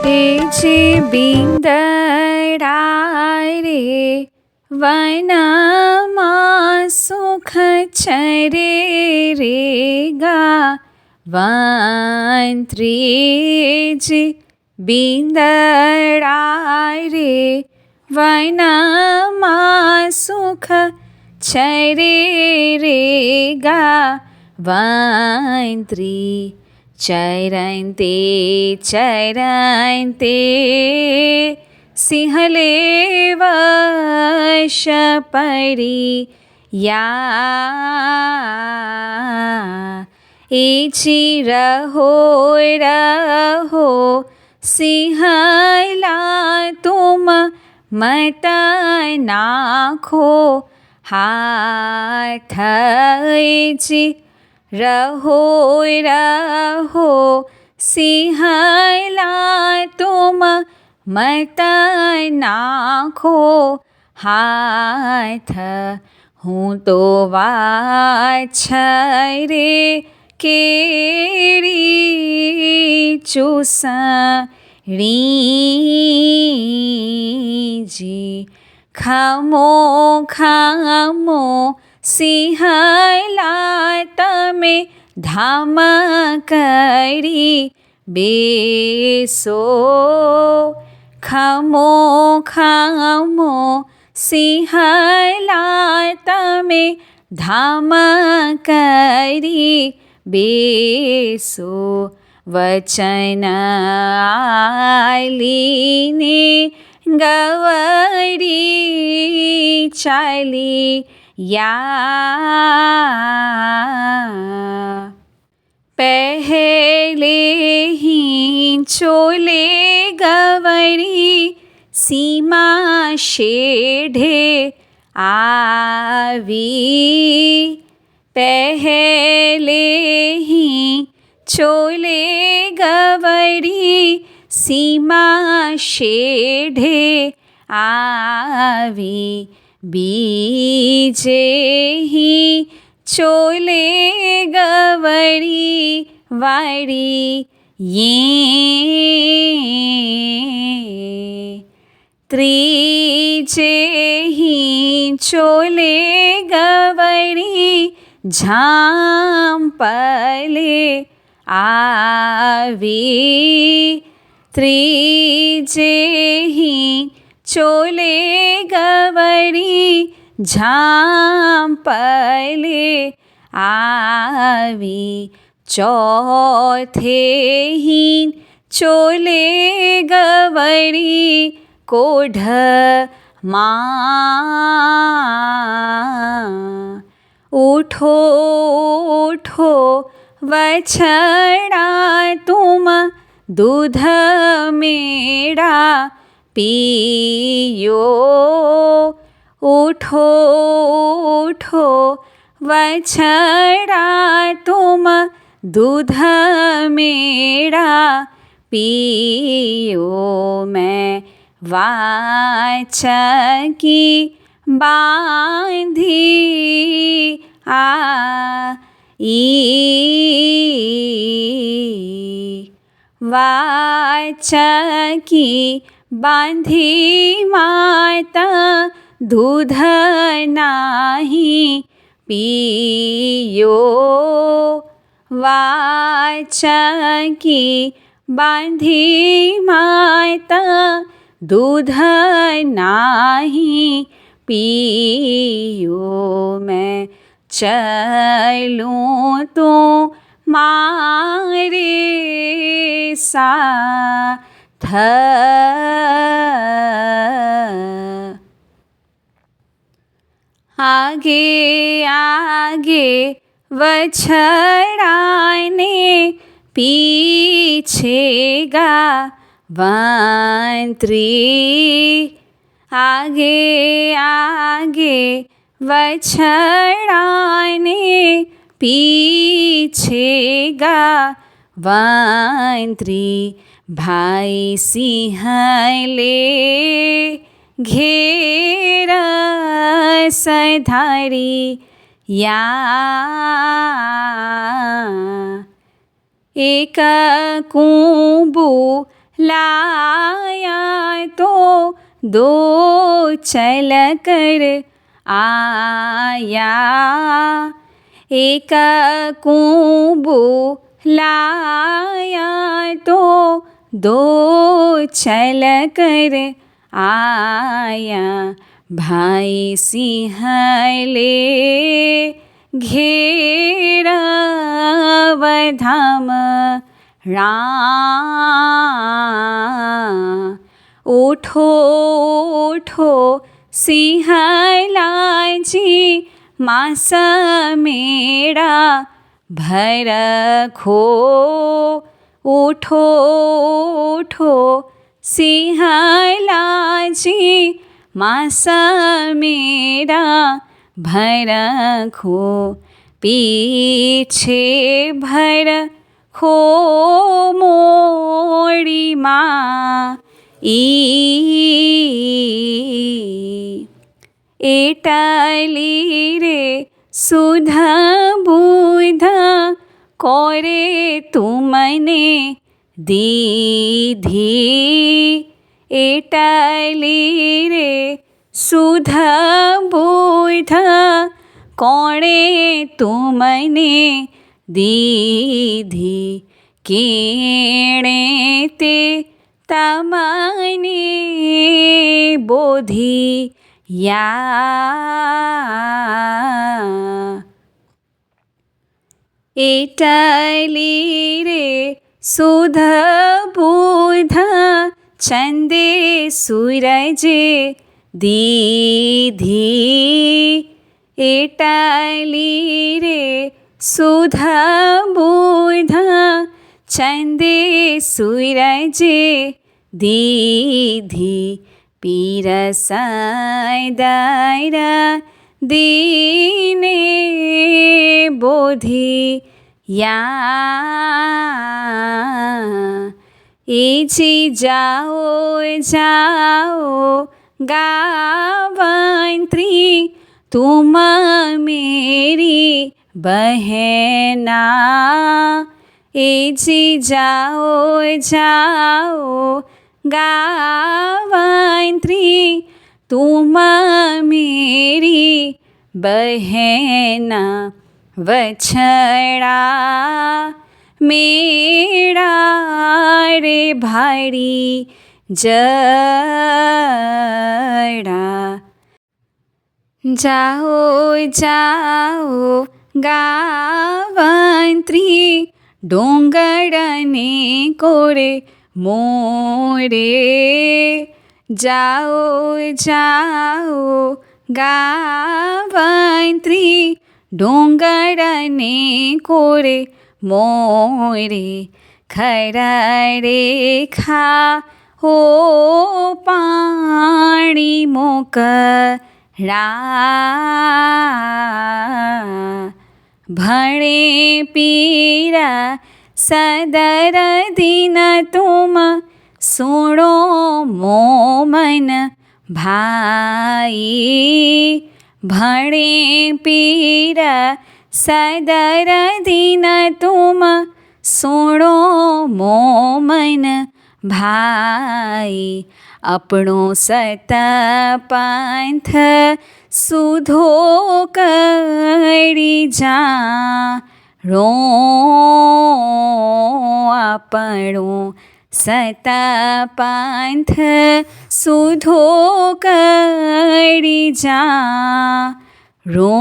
એ જે બિંદડા રે વનમાં સુખ ચરે રે ગા વંત્રીજી બિંદડા રે વનમાં સુખ ચરે રે ગા વંત્રી ચરન્તે ચરન્તે સિંહ લેવશ પડી યા એ જી રહો રહો સિંહલા તુમ મત નાખો હાથ જી રહો રહો સિંહલા તુમ મત નાખો હાથ હું તો વાછરે કેરી ચૂસણીજી ખમો ખમો સિંહલા તમે ધામ કરી બેસો ખમો ખમો સિંહલા તમે ધામ કરી બેસો વચન આલીને ગવરી ચાલી યા પહેલે ही चोले गवरी सीमा शेढ़े आवी पहले ही चोले गवरी सीमा शेढ़े आवी बीजे ही चोले गवरी વાળી યે ત્રીજે હી ચોલે ગવરી ઝાંપલે આવી ત્રીજે હી ચોલે ગવરી ઝાંપલે આવી चौथे ही चोले गवरी कोढ़ माँ उठो उठो वछड़ा तुम दूध मेरा पियो उठो उठो वछड़ा तुम दूध मेरा पियो मैं वाच की बांधी वाच की बांधी माता दूध नाही पियो वाच की बांधी माता दूध नाही पियो मैं चलूँ तो मारे साथ आगे आगे वछड़ाने पीछे गावंत्री आगे आगे वछड़ाने पीछे गावंत्री भाई सिंह ले घेर सधारी या एक कूबू लाया तो दो चल कर आया। एक कुंबू लाया तो दो चल कर आया। भाई सिंह ले घेरवधाम उठो उठो सिंहलाजी मास मेरा भरखो। उठो उठो सिंहलाजी मास मेरा भरखो। पीछे भरखो मोड़ी माँ एटली रे सुध बुध कोरे तुमने दीधी। एटली रे सुध बुध कोणे तुमने दीधी। केणे ते तमने बोधी या। एटली रे सुध बुध चंदे सूरजे दीधी। एटली रे सुध बुध चंदे सूरजे दीधी। पीरसाय दार दीने बोधी या। एजी जाओ जाओ गावंत्री तुम मेरी बहना। एजी जाओ जाओ गावंत्री तुम मेरी बहना। वछड़ा मेरा रे भाड़ी जड़ा। जाओ जाओ गावंत्री डोंगरने कोरे मोरे। जाओ जाओ गावंत्री डोंगरने कोरे मोरे। खरा रेखा हो पाणी मोकरा। भणे पीरा सदर दिन तुम सुनो मोमन भाई। भणे पीरा सदर दिन तुम सुनो मोमन भाई। अपनो सत पंथ सुधो करी जा रो। આપણો સતા પાંથ સુધો કરી જા રો.